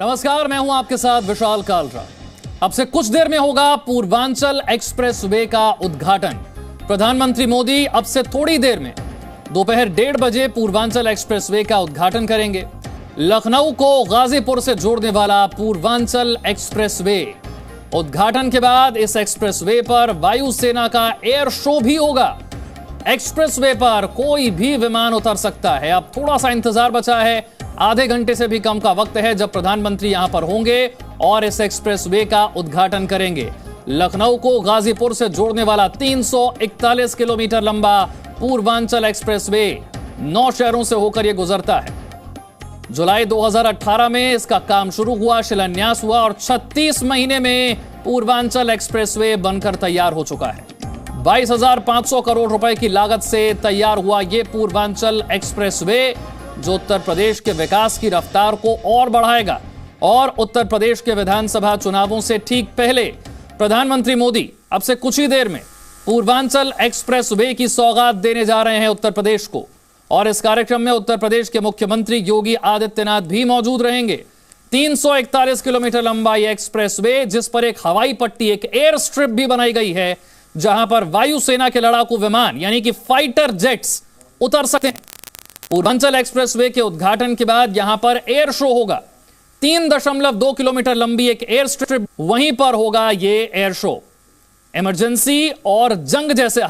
नमस्कार, मैं हूं आपके साथ विशाल कालरा। अब से कुछ देर में होगा पूर्वांचल एक्सप्रेसवे का उद्घाटन। प्रधानमंत्री मोदी अब से थोड़ी देर में दोपहर 1:30 बजे पूर्वांचल एक्सप्रेसवे का उद्घाटन करेंगे। लखनऊ को गाजीपुर से जोड़ने वाला पूर्वांचल एक्सप्रेसवे। उद्घाटन के बाद इस एक्सप्रेसवे पर वायुसेना का एयर शो भी होगा। एक्सप्रेसवे पर कोई भी विमान उतर सकता है। अब थोड़ा सा इंतजार बचा है, आधे घंटे से भी कम का वक्त है जब प्रधानमंत्री यहां पर होंगे और इस एक्सप्रेसवे का उद्घाटन करेंगे। लखनऊ को गाजीपुर से जोड़ने वाला 341 किलोमीटर लंबा पूर्वांचल एक्सप्रेसवे 9 शहरों से होकर यह गुजरता है। जुलाई 2018 में इसका काम शुरू हुआ, शिलान्यास हुआ और 36 महीने में पूर्वांचल एक्सप्रेसवे बनकर तैयार हो चुका है। 22,500 करोड़ रुपए की लागत से तैयार हुआ यह पूर्वांचल एक्सप्रेसवे, जो उत्तर प्रदेश के विकास की रफ्तार को और बढ़ाएगा। और उत्तर प्रदेश के विधानसभा चुनावों से ठीक पहले प्रधानमंत्री मोदी अब से कुछ ही देर में पूर्वांचल एक्सप्रेसवे की सौगात देने जा रहे हैं उत्तर प्रदेश को। और इस कार्यक्रम में उत्तर प्रदेश के मुख्यमंत्री योगी आदित्यनाथ भी मौजूद रहेंगे। 341 किलोमीटर लंबा यह एक्सप्रेसवे, जिस पर एक हवाई पट्टी, एक एयर स्ट्रिप भी बनाई गई है, जहां पर वायुसेना के लड़ाकू विमान यानी कि फाइटर जेट्स उतर सकते हैं। पूर्वांचल एक्सप्रेसवे के उद्घाटन के बाद यहां पर एयर शो होगा। 3.2 किलोमीटर लंबी एक एयर स्ट्रिप, वहीं पर होगा यह एयर शो। इमरजेंसी और जंग जैसे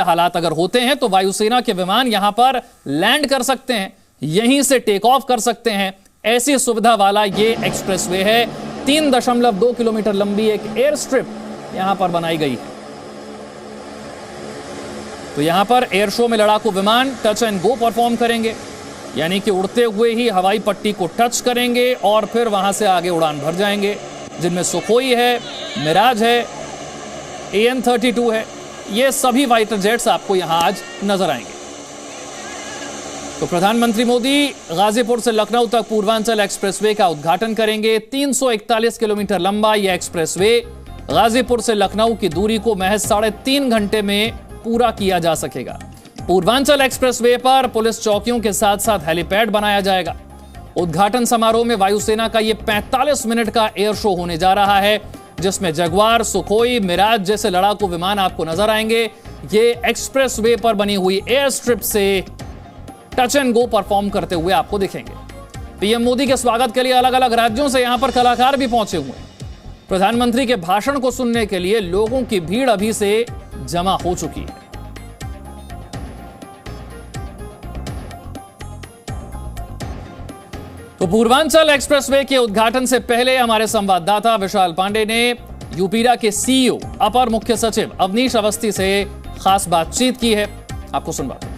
हालात अगर होते हैं तो वायुसेना के विमान यहां पर लैंड कर सकते हैं, यहीं से टेक ऑफ कर सकते हैं। ऐसी सुविधा वाला यह एक्सप्रेसवे है। 3.2 किलोमीटर लंबी एक एयर स्ट्रिप यहां पर बनाई गई है। तो यहां पर एयर शो में लड़ाकू विमान टच एंड गो परफॉर्म करेंगे, यानी कि उड़ते हुए ही हवाई पट्टी को टच करेंगे और फिर वहां से आगे उड़ान भर जाएंगे, जिनमें सुखोई है, मिराज है, AN-32 है। ये सभी फाइटर जेट्स आपको यहां आज नजर आएंगे। तो प्रधानमंत्री मोदी गाजीपुर से लखनऊ तक पूर्वांचल एक्सप्रेसवे का उद्घाटन करेंगे। 341 किलोमीटर लंबा यह एक्सप्रेसवे गाजीपुर से लखनऊ की दूरी को महज 3.5 घंटे में पूरा किया जा सकेगा। पूर्वांचल एक्सप्रेसवे पर पुलिस चौकियों के साथ साथ हेलीपैड बनाया जाएगा। उद्घाटन समारोह में वायुसेना का यह 45 मिनट का एयर शो होने जा रहा है, जिसमें जगुआर, सुखोई, मिराज जैसे लड़ाकू विमान आपको नजर आएंगे। ये एक्सप्रेसवे पर बनी हुई एयर स्ट्रिप से टच एंड गो परफॉर्म करते हुए आपको दिखेंगे। पीएम मोदी के स्वागत के लिए अलग अलग राज्यों से यहां पर कलाकार भी पहुंचे हुए हैं। प्रधानमंत्री के भाषण को सुनने के लिए लोगों की भीड़ अभी से जमा हो चुकी है। तो पूर्वांचल एक्सप्रेसवे के उद्घाटन से पहले हमारे संवाददाता विशाल पांडे ने यूपीडा के CEO अपर मुख्य सचिव अवनीश अवस्थी से खास बातचीत की है। आपको सुनवाते हैं।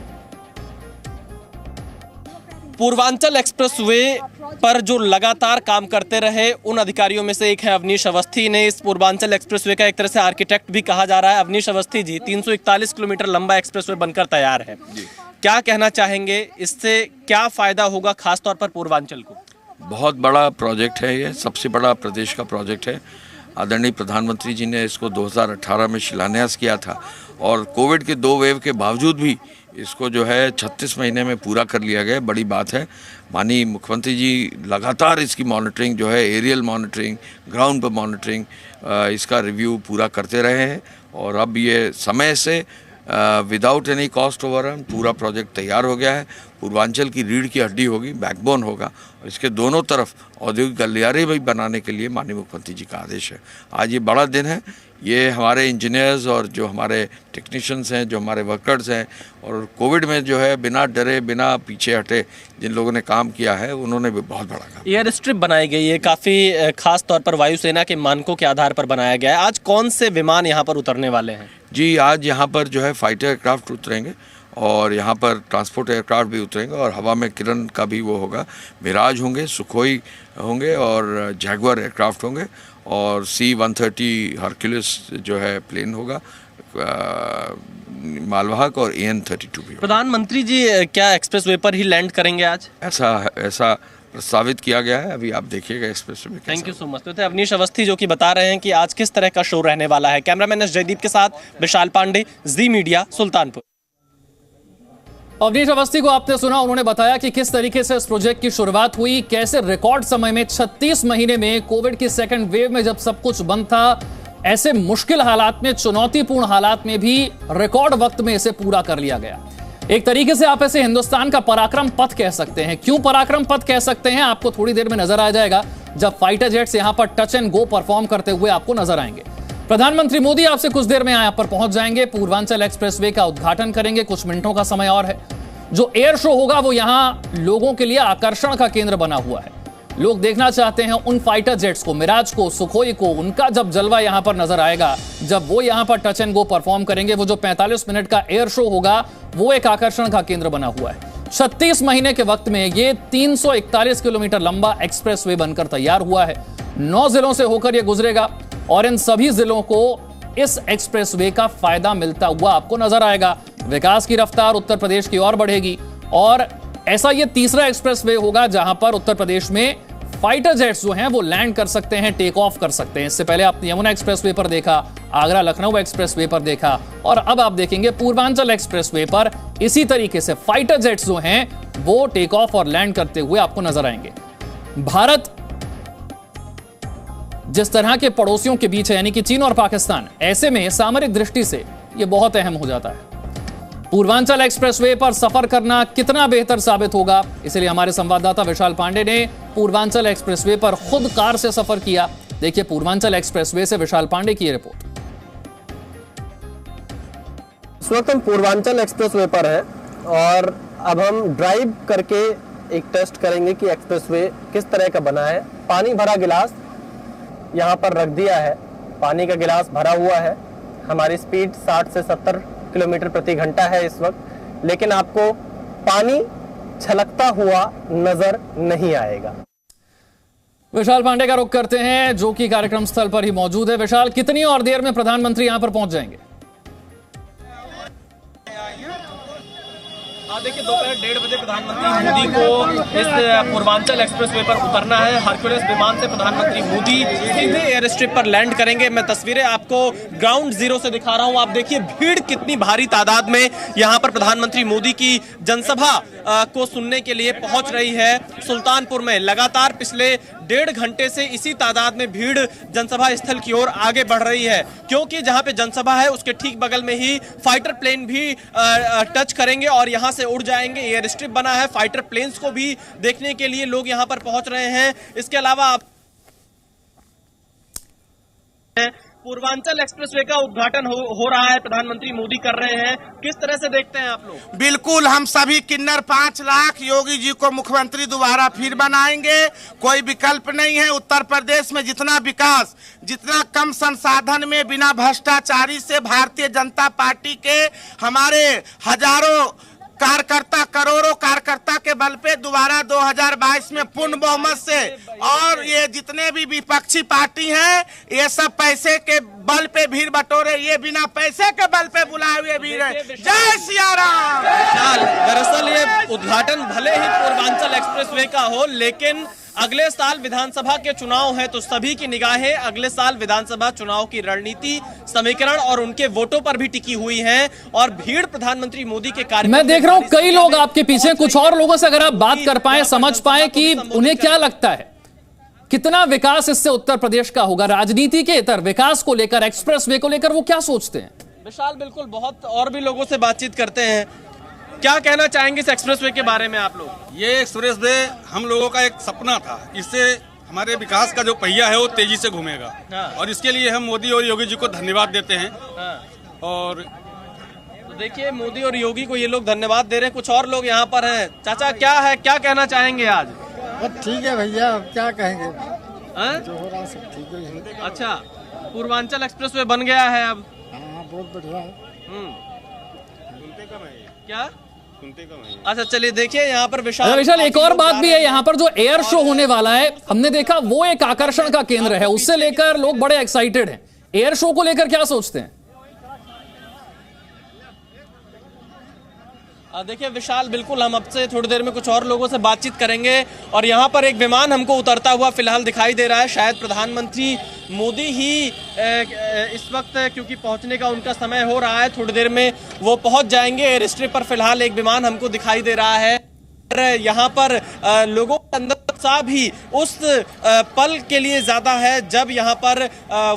पूर्वांचल एक्सप्रेसवे पर जो लगातार काम करते रहे उन अधिकारियों में से एक है अवनीश अवस्थी ने। इस पूर्वांचल एक्सप्रेसवे का एक तरह से आर्किटेक्ट भी कहा जा रहा है। अवनीश अवस्थी जी, 341 किलोमीटर लंबा एक्सप्रेसवे बनकर तैयार है, क्या कहना चाहेंगे? इससे क्या फायदा होगा खासतौर पर पूर्वांचल को? बहुत बड़ा प्रोजेक्ट है, ये सबसे बड़ा प्रदेश का प्रोजेक्ट है। आदरणीय प्रधानमंत्री जी ने इसको 2018 में शिलान्यास किया था और कोविड के 2 वेव के बावजूद भी इसको जो है 36 महीने में पूरा कर लिया गया। बड़ी बात है। माननीय मुख्यमंत्री जी लगातार इसकी मॉनिटरिंग जो है, एरियल मॉनिटरिंग, ग्राउंड पर मॉनिटरिंग, इसका रिव्यू पूरा करते रहे हैं और अब ये समय से विदाउट एनी कॉस्ट ओवररन पूरा प्रोजेक्ट तैयार हो गया है। पूर्वांचल की रीढ़ की हड्डी होगी, बैकबोन होगा और इसके दोनों तरफ औद्योगिक गलियारे भी बनाने के लिए माननीय मुख्यमंत्री जी का आदेश है। आज ये बड़ा दिन है। ये हमारे इंजीनियर्स और जो हमारे टेक्नीशियंस हैं, जो हमारे वर्कर्स हैं और कोविड में जो है बिना डरे, बिना पीछे हटे जिन लोगों ने काम किया है, उन्होंने भी बहुत बड़ा काम। एयर स्ट्रिप बनाई गई है, काफ़ी खास तौर पर वायुसेना के मानकों के आधार पर बनाया गया है। आज कौन से विमान यहाँ पर उतरने वाले हैं? जी, आज यहाँ पर जो है फाइटर एयरक्राफ्ट उतरेंगे और यहाँ पर ट्रांसपोर्ट एयरक्राफ्ट भी उतरेंगे और हवा में किरण का भी वो होगा। मिराज होंगे, सुखोई होंगे और जैगुआर एयरक्राफ्ट होंगे और C-130 हरक्यूलिस जो है प्लेन होगा, मालवाहक और AN-32 भी। प्रधानमंत्री जी क्या एक्सप्रेसवे पर ही लैंड करेंगे आज? ऐसा प्रस्तावित किया गया है। अभी आप देखिएगा एक्सप्रेसवे में। Thank you so much. तो अवनीश अवस्थी जो कि बता रहे हैं कि आज किस तरह का शो रहने वाला है। कैमरामैन एस जयदीप के साथ विशाल पांडे, जी मीडिया, सुल्तानपुर। अवनीश अवस्थी को आपने सुना, उन्होंने बताया कि किस तरीके से इस प्रोजेक्ट की शुरुआत हुई, कैसे रिकॉर्ड समय में 36 महीने में कोविड की सेकंड वेव में जब सब कुछ बंद था, ऐसे मुश्किल हालात में, चुनौतीपूर्ण हालात में भी रिकॉर्ड वक्त में इसे पूरा कर लिया गया। एक तरीके से आप इसे हिंदुस्तान का पराक्रम पथ कह सकते हैं। क्यों पराक्रम पथ कह सकते हैं, आपको थोड़ी देर में नजर आ जाएगा जब फाइटर जेट्स यहां पर टच एंड गो परफॉर्म करते हुए आपको नजर आएंगे। प्रधानमंत्री मोदी आपसे कुछ देर में यहां पर पहुंच जाएंगे, पूर्वांचल एक्सप्रेसवे का उद्घाटन करेंगे, कुछ मिनटों का समय और है। जो एयर शो होगा वो यहां लोगों के लिए आकर्षण का केंद्र बना हुआ है। लोग देखना चाहते हैं उन फाइटर जेट्स को, मिराज को, सुखोई को, उनका जब जलवा यहां पर नजर आएगा, जब वो यहां पर टच एंड गो परफॉर्म करेंगे। वो जो 45 मिनट का एयर शो होगा वो एक आकर्षण का केंद्र बना हुआ है। 36 महीने के वक्त में ये 341 किलोमीटर लंबा एक्सप्रेसवे बनकर तैयार हुआ है। 9 जिलों से होकर यह गुजरेगा और इन सभी जिलों को इस एक्सप्रेसवे का फायदा मिलता हुआ आपको नजर आएगा। विकास की रफ्तार उत्तर प्रदेश की ओर बढ़ेगी और ऐसा ये तीसरा एक्सप्रेसवे होगा जहां पर उत्तर प्रदेश में फाइटर जेट्स जो हैं वो लैंड कर सकते हैं, टेक ऑफ कर सकते हैं। इससे पहले आपने यमुना एक्सप्रेसवे पर देखा, आगरा लखनऊ एक्सप्रेसवे पर देखा और अब आप देखेंगे पूर्वांचल एक्सप्रेसवे पर इसी तरीके से फाइटर जेट्स जो हैं वो टेक ऑफ और लैंड करते हुए आपको नजर आएंगे। भारत जिस तरह के पड़ोसियों के बीच है, यानी कि चीन और पाकिस्तान, ऐसे में सामरिक दृष्टि से यह बहुत अहम हो जाता है। पूर्वांचल एक्सप्रेसवे पर सफर करना कितना बेहतर साबित होगा, इसलिए हमारे संवाददाता विशाल पांडे ने पूर्वांचल एक्सप्रेसवे पर खुद कार से सफर किया। देखिए पूर्वांचल एक्सप्रेसवे से विशाल पांडे की रिपोर्ट। इस वक्त हम पूर्वांचल एक्सप्रेसवे पर हैं और अब हम ड्राइव करके एक टेस्ट करेंगे कि एक्सप्रेसवे किस तरह का बना है। पानी भरा गिलास यहाँ पर रख दिया है, पानी का गिलास भरा हुआ है। हमारी स्पीड 60 से 70 किलोमीटर प्रति घंटा है इस वक्त, लेकिन आपको पानी छलकता हुआ नजर नहीं आएगा। विशाल पांडे का रुख करते हैं जो कि कार्यक्रम स्थल पर ही मौजूद है। विशाल, कितनी और देर में प्रधानमंत्री यहां पर पहुंच जाएंगे? देखिए दोपहर 1:30 बजे प्रधानमंत्री मोदी को इस पूर्वांचल एक्सप्रेसवे पर उतरना है। हरक्यूलिस विमान से प्रधानमंत्री मोदी सीधे एयर स्ट्रिप पर लैंड करेंगे। मैं तस्वीरें आपको ग्राउंड जीरो से दिखा रहा हूं। आप देखिए भीड़ कितनी भारी तादाद में यहां पर प्रधानमंत्री मोदी की जनसभा को सुनने के लिए पहुंच रही है। सुल्तानपुर में लगातार पिछले 1.5 घंटे से इसी तादाद में भीड़ जनसभा स्थल की ओर आगे बढ़ रही है, क्योंकि जहां पे जनसभा है उसके ठीक बगल में ही फाइटर प्लेन भी टच करेंगे और यहां से उड़ जाएंगे। एयर स्ट्रिप बना है, फाइटर प्लेन्स को भी देखने के लिए लोग यहां पर पहुंच रहे हैं। इसके अलावा आप पूर्वांचल एक्सप्रेसवे का उद्घाटन हो रहा है, प्रधानमंत्री मोदी कर रहे हैं। किस तरह से देखते हैं आप लोग? बिल्कुल, हम सभी किन्नर 5 लाख योगी जी को मुख्यमंत्री दोबारा फिर बनाएंगे, कोई विकल्प नहीं है। उत्तर प्रदेश में जितना विकास, जितना कम संसाधन में, बिना भ्रष्टाचारी से भारतीय जनता पार्टी के हमारे हजारों कार्यकर्ता, करोड़ों कार्यकर्ता के बल पे दोबारा 2022 में पूर्ण बहुमत से, और ये जितने भी विपक्षी पार्टी हैं ये सब पैसे के बल पे भीड़ बटोरे, ये बिना पैसे के बल पे बुलाए हुए भीड़ है। जय सिया राम। दरअसल ये उद्घाटन भले ही पूर्वांचल एक्सप्रेसवे का हो, लेकिन अगले साल विधानसभा के चुनाव है तो सभी की निगाहें अगले साल विधानसभा चुनाव की रणनीति, समीकरण और उनके वोटों पर भी टिकी हुई है। और भीड़ प्रधानमंत्री मोदी के कार्य मैं देख रहा हूं कई लोग आपके पीछे, कुछ और लोगों से अगर आप बात कर पाए, समझ पाए कि उन्हें क्या लगता है कितना विकास इससे उत्तर प्रदेश का होगा, राजनीति के इतर विकास को लेकर, एक्सप्रेसवे को लेकर वो क्या सोचते हैं। विशाल, बिल्कुल बहुत और भी लोगों से बातचीत करते हैं। क्या कहना चाहेंगे इस एक्सप्रेसवे के बारे में आप लोग? ये एक्सप्रेसवे हम लोगों का एक सपना था, इससे हमारे विकास का जो पहिया है वो तेजी से घूमेगा। हाँ। और इसके लिए हम मोदी और योगी जी को धन्यवाद देते हैं। हाँ। और तो देखिए मोदी और योगी को ये लोग धन्यवाद दे रहे हैं। कुछ और लोग यहाँ पर हैं। चाचा क्या है, क्या कहना चाहेंगे आज? ठीक है भैया, अब क्या कहेंगे, जो हो रहा है सब ठीक है। अच्छा, पूर्वांचल एक्सप्रेसवे बन गया है अब। हाँ, बहुत बढ़िया है। क्या अच्छा, चलिए देखिए यहाँ पर विशाल एक और बात भी है, यहाँ पर जो एयर शो होने वाला है हमने देखा वो एक आकर्षण का केंद्र है, उससे लेकर लोग बड़े एक्साइटेड हैं। एयर शो को लेकर क्या सोचते हैं? देखिए विशाल, बिल्कुल हम आपसे थोड़ी देर में कुछ और लोगों से बातचीत करेंगे। और यहाँ पर एक विमान हमको उतरता हुआ फिलहाल दिखाई दे रहा है। शायद प्रधानमंत्री मोदी ही इस वक्त, क्योंकि पहुंचने का उनका समय हो रहा है, थोड़ी देर में वो पहुंच जाएंगे। एयर स्ट्रिप पर फिलहाल एक विमान हमको दिखाई दे रहा है। यहाँ पर लोगों के अंदर उत्साह भी उस पल के लिए ज्यादा है जब यहाँ पर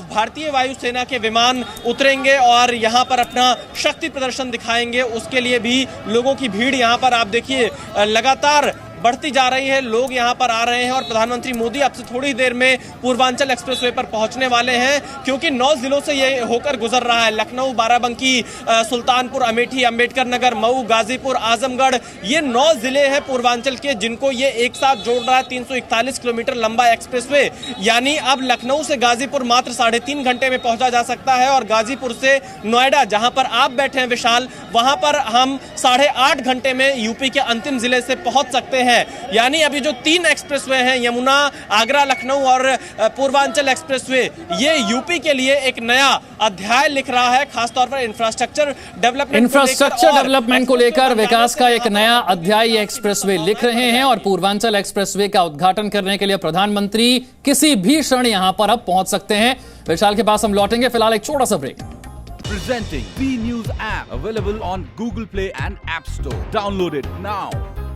भारतीय वायुसेना के विमान उतरेंगे और यहाँ पर अपना शक्ति प्रदर्शन दिखाएंगे। उसके लिए भी लोगों की भीड़ यहाँ पर आप देखिए लगातार बढ़ती जा रही है। लोग यहाँ पर आ रहे हैं और प्रधानमंत्री मोदी अब से थोड़ी देर में पूर्वांचल एक्सप्रेसवे पर पहुंचने वाले हैं, क्योंकि 9 जिलों से ये होकर गुजर रहा है। लखनऊ, बाराबंकी, सुल्तानपुर, अमेठी, अंबेडकर नगर, मऊ, गाजीपुर, आजमगढ़, ये 9 जिले हैं पूर्वांचल के जिनको ये एक साथ जोड़ रहा है 341 किलोमीटर लंबा एक्सप्रेसवे। यानी अब लखनऊ से गाजीपुर मात्र 3.5 घंटे में पहुंचा जा सकता है और गाजीपुर से नोएडा, जहां पर आप बैठे हैं विशाल, वहां पर हम 8.5 घंटे में यूपी के अंतिम जिले से पहुंच सकते हैं। यानी अभी जो 3 एक्सप्रेसवे हैं, यमुना, आगरा, लखनऊ और पूर्वांचल एक्सप्रेसवे, ये यूपी के लिए एक नया अध्याय लिख रहा है, खासतौर पर इंफ्रास्ट्रक्चर डेवलपमेंट को लेकर विकास का एक नया अध्याय ये एक्सप्रेसवे लिख रहे हैं। और पूर्वांचल एक्सप्रेसवे का उद्घाटन करने के लिए प्रधानमंत्री किसी भी क्षण यहां पर अब पहुंच सकते हैं। विशाल के पास हम लौटेंगे, फिलहाल एक छोटा सा break. Presenting B News app available on Google Play and App Store. Download it now.